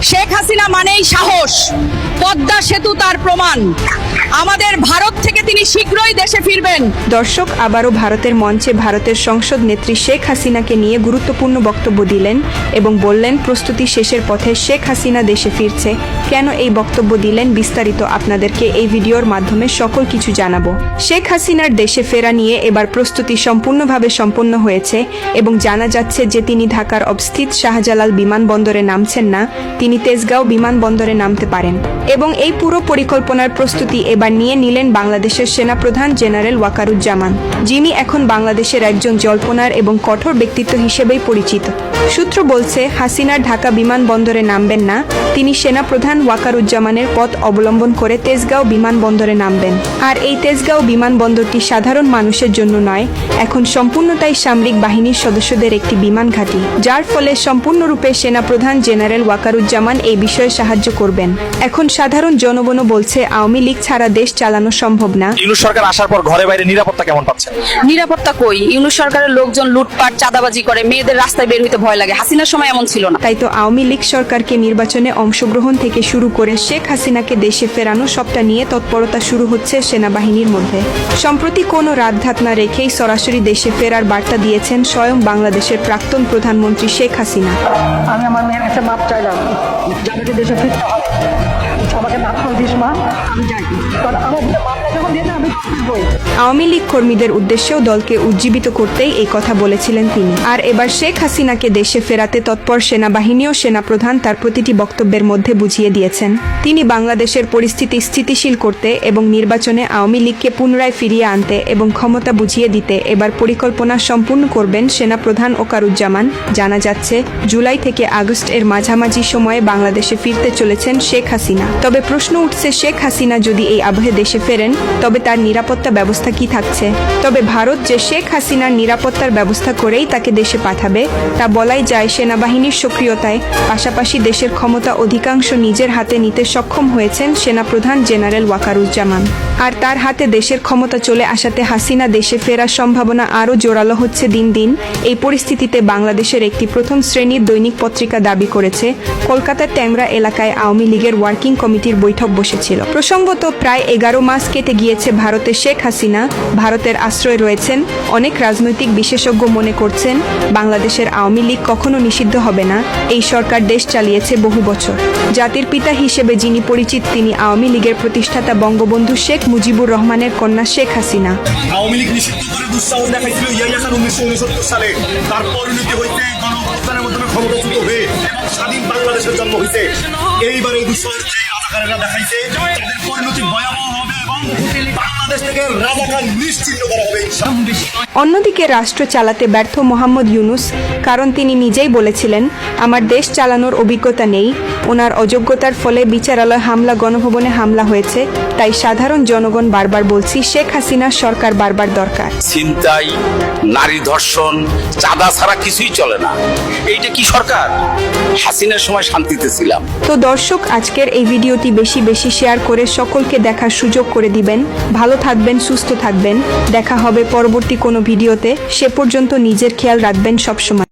শেখ হাসিনা মানেই সাহস, পদ্মা সেতু তার প্রমাণ। আমাদের ভারত থেকে তিনি শীঘ্রই দেশে ফিরবেন। দর্শক, আবারও ভারতের মঞ্চে ভারতের সংসদ নেত্রী শেখ হাসিনাকে নিয়ে গুরুত্বপূর্ণ বক্তব্য দিলেন এবং বললেন প্রস্তুতি শেষের পথে শেখ হাসিনা দেশে ফিরছে। কেন এই বক্তব্য দিলেন বিস্তারিত আপনাদেরকে এই ভিডিওর মাধ্যমে সকল কিছু জানাবো। শেখ হাসিনার দেশে ফেরা নিয়ে এবার প্রস্তুতি সম্পূর্ণভাবে সম্পন্ন হয়েছে এবং জানা যাচ্ছে যে তিনি ঢাকার অবস্থিত শাহজালাল বিমানবন্দরে নামছেন না, তিনি তেজগাঁও বিমানবন্দরে নামতে পারেন। এবং এই পুরো পরিকল্পনার প্রস্তুতি এবার নিয়ে নিলেন বাংলাদেশের সেনাপ্রধান জেনারেল ওয়াকারুজ্জামান, যিনি এখন বাংলাদেশের একজন জল্পনার এবং কঠোর ব্যক্তিত্ব হিসেবেই পরিচিত। সূত্র বলছে হাসিনার ঢাকা বিমানবন্দরে নামবেন না, তিনি সেনাপ্রধান ওয়াকারুজ্জামানের পথ অবলম্বন করে তেজগাঁও বিমানবন্দরে নামবেন। আর এই তেজগাঁও বিমানবন্দরটি সাধারণ মানুষের জন্য নয়, এখন সম্পূর্ণটাই সামরিক বাহিনীর সদস্যদের একটি বিমান ঘাঁটি, যার ফলে সম্পূর্ণরূপে সেনাপ্রধান জেনারেল ওয়াকারুজ্জামান এই বিষয়ে সাহায্য করবেন। এখন সাধারণ জনগণও বলছে আওয়ামী লীগ ছাড়া দেশ চালানো সম্ভব না। ইউনূস সরকার আসার পর ঘরে বাইরে নিরাপত্তা কেমন পাচ্ছেন? নিরাপত্তা কই? ইউনূস সরকারের লোকজন লুটপাট চাঁদাবাজি করে, মেয়েদের রাস্তায় বের হইতে ভয় লাগে। হাসিনার সময় এমন ছিল না। তাই তো আওয়ামী লীগ সরকারকে নির্বাচনে অংশগ্রহণ থেকে শুরু করে শেখ হাসিনাকে দেশে ফেরানো সবটা নিয়ে তৎপরতা শুরু হচ্ছে সেনাবাহিনীর মধ্যে। সম্প্রতি কোনো রাতঘাত না রেখেই সরাসরি দেশে ফেরার বার্তা দিয়েছেন স্বয়ং বাংলাদেশের প্রাক্তন প্রধানমন্ত্রী শেখ হাসিনা। আমি আমার মেয়ের কাছে মাপ চাইলাম, যাদেরকে দেশে ফিরতে হবে আমাকে মাপ করে দিস মা, আমি যাই। কারণ আমার মাপটা যখন দিয়ে আমি ফিরবই। আওয়ামী লীগ কর্মীদের উদ্দেশ্যেও দলকে উজ্জীবিত করতেই এই কথা বলেছিলেন তিনি। আর এবার শেখ হাসিনাকে দেশে ফেরাতে তৎপর সেনাবাহিনী ও সেনাপ্রধান তার প্রতিটি বক্তব্যের মধ্যে বুঝিয়ে দিয়েছেন তিনি বাংলাদেশের পরিস্থিতি স্থিতিশীল করতে এবং নির্বাচনে আওয়ামী লীগকে পুনরায় ফিরিয়ে আনতে এবং ক্ষমতা বুঝিয়ে দিতে এবার পরিকল্পনা সম্পূর্ণ করবেন সেনাপ্রধান ওয়াকারুজ্জামান। জানা যাচ্ছে জুলাই থেকে আগস্ট এর মাঝামাঝি সময়ে বাংলাদেশে ফিরতে চলেছেন শেখ হাসিনা। তবে প্রশ্ন উঠছে, শেখ হাসিনা যদি এই আবহে দেশে ফেরেন তবে তার নিরাপত্তা ব্যবস্থা কি থাকছে? তবে ভারত যে শেখ হাসিনার নিরাপত্তার ব্যবস্থা করেই তাকে দেশে পাঠাবে তা বলাই যায় সেনাবাহিনীর সক্রিয়তায়। পাশাপাশি দেশের ক্ষমতা অধিকাংশ নিজের হাতে নিতে সক্ষম হয়েছেন সেনাপ্রধান জেনারেল ওয়াকারুজ্জামান। আর তার হাতে দেশের ক্ষমতা চলে আসাতে হাসিনা দেশে ফেরার সম্ভাবনা আরও জোরালো হচ্ছে দিন দিন। এই পরিস্থিতিতে বাংলাদেশের একটি প্রথম শ্রেণীর দৈনিক পত্রিকা দাবি করেছে কলকাতার ট্যাংরা এলাকায় আওয়ামী লীগের ওয়ার্কিং কমিটির বৈঠক বসেছিল। প্রসঙ্গত প্রায় 11 মাস কেটে গিয়েছে ভারতে শেখ হাসিনা ভারতের আশ্রয় রয়েছেন। অনেক রাজনৈতিক বিশেষজ্ঞ মনে করছেন বাংলাদেশের আওয়ামী লীগ কখনো নিষিদ্ধ হবে না। এই সরকার দেশ চালিয়েছে বহু বছর। জাতির পিতা হিসেবে যিনি পরিচিত তিনি আওয়ামী লীগের প্রতিষ্ঠাতা বঙ্গবন্ধু শেখ মুজিবুর রহমানের কন্যা শেখ হাসিনা। আওয়ামী লীগ নিষিদ্ধ করে দুঃসাহস দেখাইছিল ইয়াহিয়া খান 1969 সালে। তার পরিণতি হইতে গণঅভ্যুত্থানের মাধ্যমে ক্ষমতাচ্যুত হয়ে স্বাধীন বাংলাদেশের জন্ম হইছে। এইবার এই দুঃসাহস যে রাজাকারেরা দেখাইছে তাদের পরিণতি ভয়াবহ হবে এবং বাংলাদেশ থেকে রাজাকার নিশ্চিহ্ন করা হবে। অন্যদিকে রাষ্ট্র চালাতে ব্যর্থ মোহাম্মদ ইউনূস, কারণ তিনি নিজেই বলেছিলেন আমার দেশ চালানোর অভিজ্ঞতা নেই। ওনার অযোগ্যতার ফলে বিচারালয় হামলা, গণভবনে হামলা হয়েছে। তাই সাধারণ জনগণ বারবার বলছি শেখ হাসিনার সরকার বারবার দরকার। ছিনতাই, নারী ধর্ষণ, চাঁদা ছাড়া কিছুই চলে না। এইটা কি সরকার? হাসিনার সময় শান্তিতে ছিলাম। তো দর্শক, আজকের এই ভিডিওটি বেশি বেশি শেয়ার করে সকলকে দেখার সুযোগ করে দিবেন। ভালো থাকবেন, সুস্থ থাকবেন। দেখা হবে পরবর্তী কোনো ভিডিওতে। সে পর্যন্ত নিজের খেয়াল রাখবেন সবসময়।